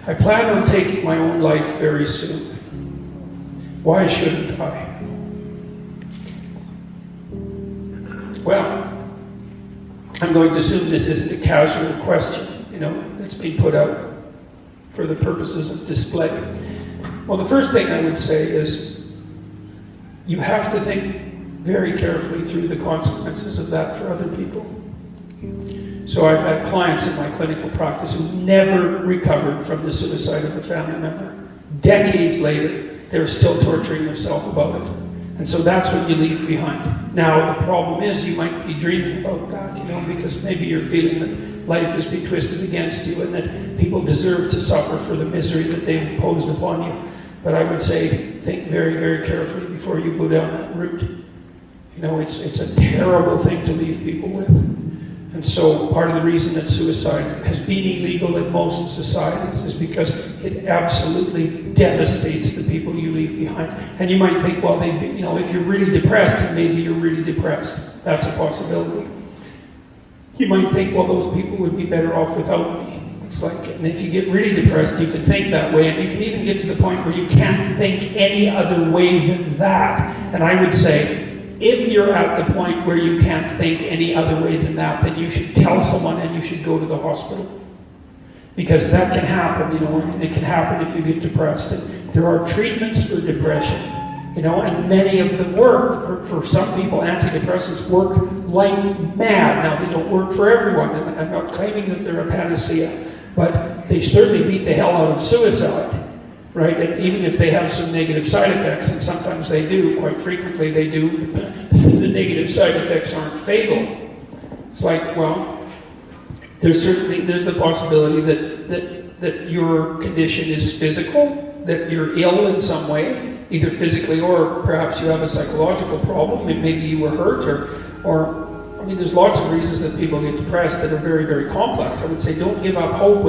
I plan on taking my own life very soon. Why shouldn't I? Well, I'm going to assume this isn't a casual question, that's been put out for the purposes of display. Well, the first thing I would say is you have to think very carefully through the consequences of that for other people. So I've had clients in my clinical practice who never recovered from the suicide of a family member. Decades later, they're still torturing themselves about it. And so that's what you leave behind. Now, the problem is you might be dreaming about that, because maybe you're feeling that life has been twisted against you and that people deserve to suffer for the misery that they've imposed upon you. But I would say, think very, very carefully before you go down that route. It's a terrible thing to leave people with. And so part of the reason that suicide has been illegal in most societies is because it absolutely devastates the people you leave behind. And you might think, well, if you're really depressed, and maybe you're really depressed. That's a possibility. You might think, well, those people would be better off without me. It's like, and if you get really depressed, you can think that way, and you can even get to the point where you can't think any other way than that. And I would say, if you're at the point where you can't think any other way than that, then you should tell someone and you should go to the hospital. Because that can happen, and it can happen if you get depressed. And there are treatments for depression, and many of them work. For some people, antidepressants work like mad. Now, they don't work for everyone, and I'm not claiming that they're a panacea, but they certainly beat the hell out of suicide. Right? And even if they have some negative side effects, and sometimes they do, quite frequently they do, the negative side effects aren't fatal. It's like, well, there's the possibility that your condition is physical, that you're ill in some way, either physically or perhaps you have a psychological problem, and maybe you were hurt, or there's lots of reasons that people get depressed that are very, very complex. I would say don't give up hope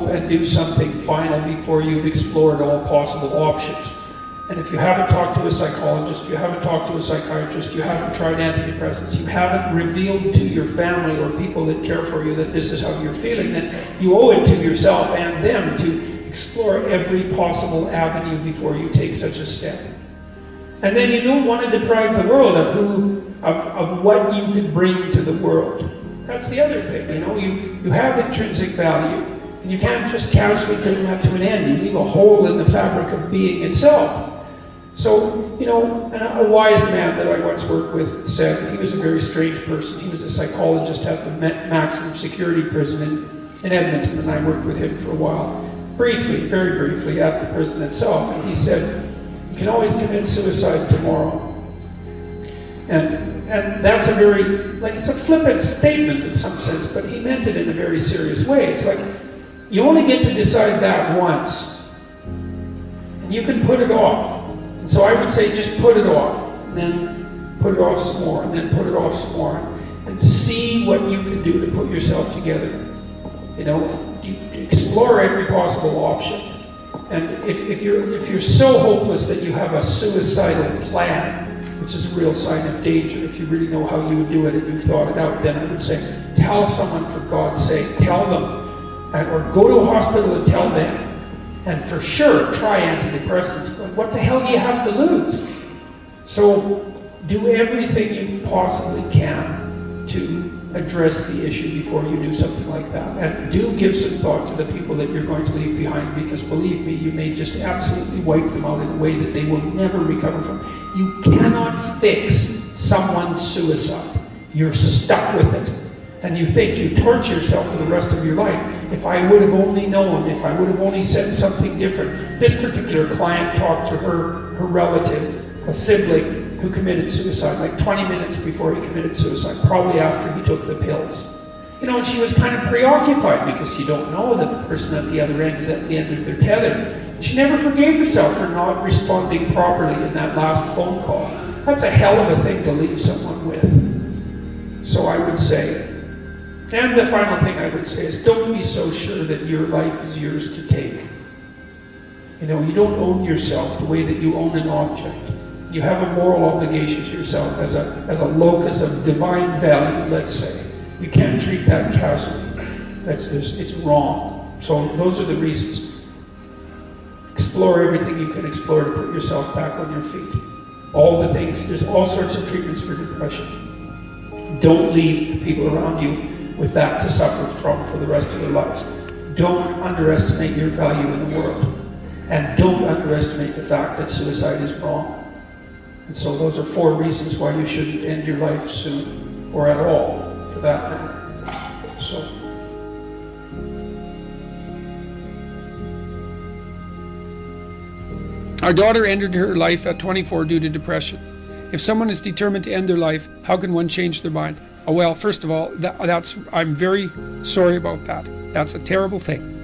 and do something final before you've explored all possible options. And if you haven't talked to a psychologist, you haven't talked to a psychiatrist, you haven't tried antidepressants, you haven't revealed to your family or people that care for you that this is how you're feeling, then you owe it to yourself and them to explore every possible avenue before you take such a step. And then you don't want to deprive the world of what you can bring to the world. That's the other thing, you have intrinsic value, and you can't just casually bring that to an end. You leave a hole in the fabric of being itself. So, and a wise man that I once worked with said, he was a very strange person. He was a psychologist at the maximum security prison in Edmonton, and I worked with him for a while, briefly, very briefly, at the prison itself. And he said, you can always commit suicide tomorrow. And that's a very, it's a flippant statement in some sense, but he meant it in a very serious way. It's like, you only get to decide that once, and you can put it off. And so I would say just put it off, and then put it off some more, and then put it off some more, and see what you can do to put yourself together. Explore every possible option. And if you're so hopeless that you have a suicidal plan, which is a real sign of danger, if you really know how you would do it and you've thought it out, then I would say, tell someone for God's sake, tell them, or go to a hospital and tell them. And for sure, try antidepressants, but what the hell do you have to lose? So do everything you possibly can to address the issue before you do something like that. And do give some thought to the people that you're going to leave behind, because believe me, you may just absolutely wipe them out in a way that they will never recover from. You cannot fix someone's suicide. You're stuck with it. And you think you torture yourself for the rest of your life. If I would have only known, if I would have only said something different. This particular client talked to her relative, a sibling, who committed suicide, like 20 minutes before he committed suicide, probably after he took the pills. And she was kind of preoccupied because you don't know that the person at the other end is at the end of their tether. She never forgave herself for not responding properly in that last phone call. That's a hell of a thing to leave someone with. So I would say, and the final thing I would say is, don't be so sure that your life is yours to take. You don't own yourself the way that you own an object. You have a moral obligation to yourself as a locus of divine value, let's say. You can't treat that casually. It's wrong. So those are the reasons. Explore everything you can explore to put yourself back on your feet. All the things, there's all sorts of treatments for depression. Don't leave the people around you with that to suffer from for the rest of their lives. Don't underestimate your value in the world. And don't underestimate the fact that suicide is wrong. And so those are 4 reasons why you shouldn't end your life soon, or at all, for that matter. So. Our daughter ended her life at 24 due to depression. If someone is determined to end their life, how can one change their mind? Oh, well, first of all, I'm very sorry about that. That's a terrible thing.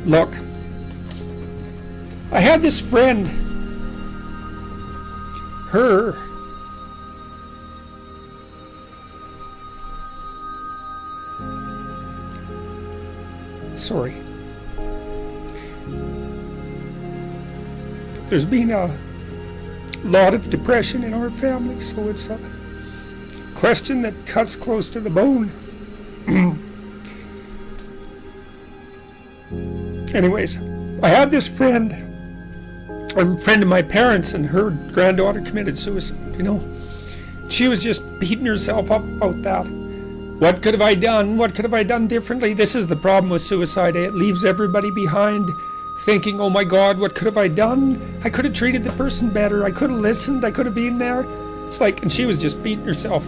Look, I had this friend, sorry. There's been a lot of depression in our family, so it's a question that cuts close to the bone. Anyways, I had this friend, a friend of my parents, and her granddaughter committed suicide, you know. She was just beating herself up about that. What could have I done? What could have I done differently? This is the problem with suicide. It leaves everybody behind thinking, oh my God, what could have I done? I could have treated the person better. I could have listened. I could have been there. It's like, and she was just beating herself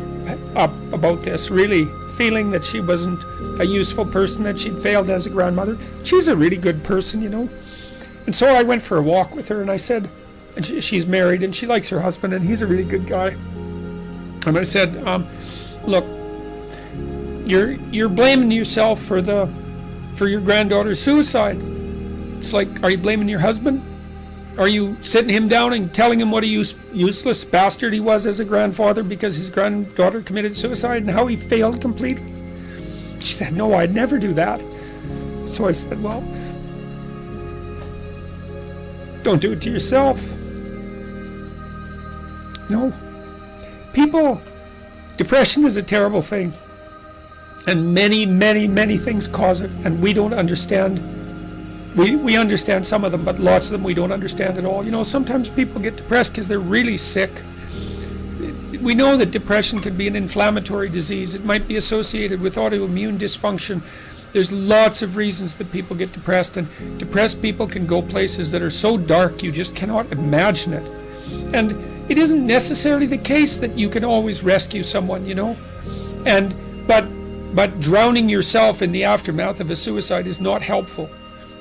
up about this, really feeling that she wasn't a useful person, that she'd failed as a grandmother. She's a really good person, you know. And so I went for a walk with her, and I said, and she's married, and she likes her husband, and he's a really good guy. And I said, look, you're blaming yourself for your granddaughter's suicide. It's like, are you blaming your husband? Are you sitting him down and telling him what a useless bastard he was as a grandfather because his granddaughter committed suicide and how he failed completely? She said, no, I'd never do that. So I said, well, don't do it to yourself. No. Depression is a terrible thing. And many, many, many things cause it, and we don't understand. We understand some of them, but lots of them we don't understand at all. You know, sometimes people get depressed because they're really sick. We know that depression can be an inflammatory disease. It might be associated with autoimmune dysfunction. There's lots of reasons that people get depressed, and depressed people can go places that are so dark you just cannot imagine it. And it isn't necessarily the case that you can always rescue someone, you know. But drowning yourself in the aftermath of a suicide is not helpful.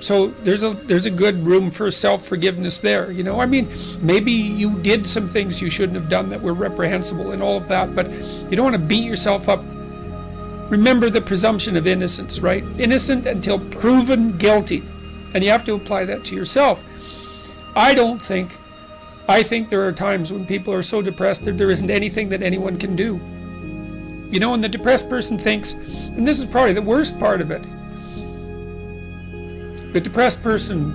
So there's a good room for self-forgiveness there, you know. I mean, maybe you did some things you shouldn't have done that were reprehensible and all of that, but you don't want to beat yourself up. Remember the presumption of innocence, right? Innocent until proven guilty. And you have to apply that to yourself. I think there are times when people are so depressed that there isn't anything that anyone can do. You know, and the depressed person thinks, and this is probably the worst part of it, the depressed person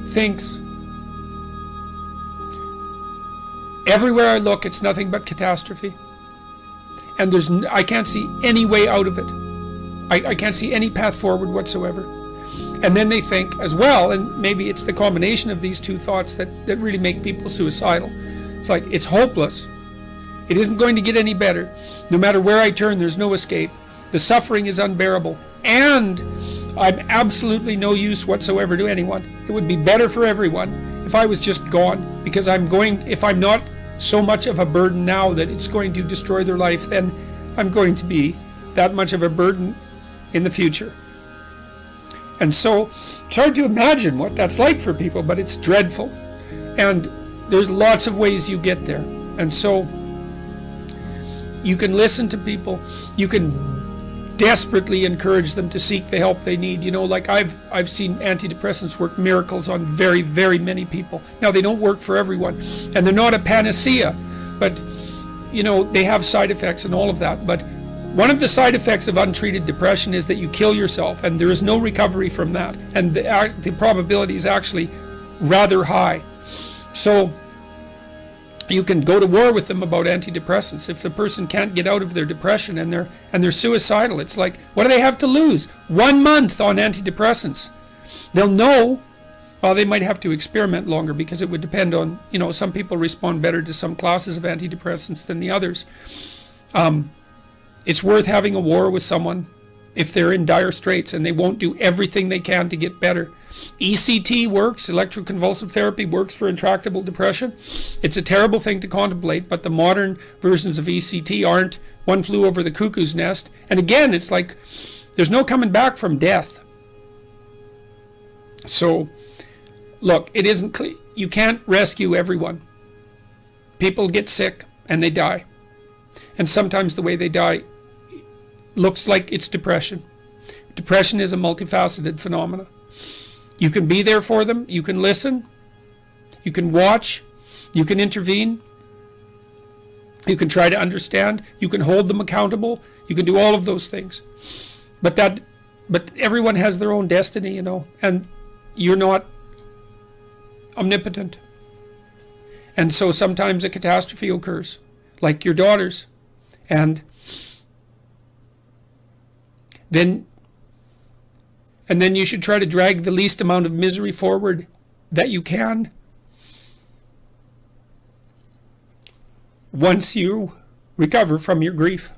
thinks, everywhere I look, it's nothing but catastrophe. And I can't see any way out of it. I can't see any path forward whatsoever. And then they think as well, and maybe it's the combination of these two thoughts that really make people suicidal. It's like, it's hopeless. It isn't going to get any better. No matter where I turn, there's no escape. The suffering is unbearable. And I'm absolutely no use whatsoever to anyone. It would be better for everyone if I was just gone, because if I'm not so much of a burden now that it's going to destroy their life, then I'm going to be that much of a burden in the future. And so it's hard to imagine what that's like for people, but it's dreadful. And there's lots of ways you get there. And so you can listen to people, you can desperately encourage them to seek the help they need. You know, like I've seen antidepressants work miracles on very, very many people. Now, they don't work for everyone, and they're not a panacea, but you know, they have side effects and all of that. But one of the side effects of untreated depression is that you kill yourself, and there is no recovery from that, and the probability is actually rather high. So You can go to war with them about antidepressants. If the person can't get out of their depression and they're suicidal, it's like, what do they have to lose? 1 month on antidepressants. They'll know. Well, they might have to experiment longer, because it would depend on, some people respond better to some classes of antidepressants than the others. It's worth having a war with someone if they're in dire straits and they won't do everything they can to get better. ECT works, electroconvulsive therapy works for intractable depression. It's a terrible thing to contemplate, but the modern versions of ECT aren't. One flew over the cuckoo's nest. And again, it's like there's no coming back from death. So, look, it isn't clear. You can't rescue everyone. People get sick and they die. And sometimes the way they die looks like it's depression. Depression is a multifaceted phenomenon. You can be there for them. You can listen. You can watch. You can intervene. You can try to understand. You can hold them accountable. You can do all of those things. But everyone has their own destiny, and you're not omnipotent. And so sometimes a catastrophe occurs, like your daughter's. And then you should try to drag the least amount of misery forward that you can once you recover from your grief.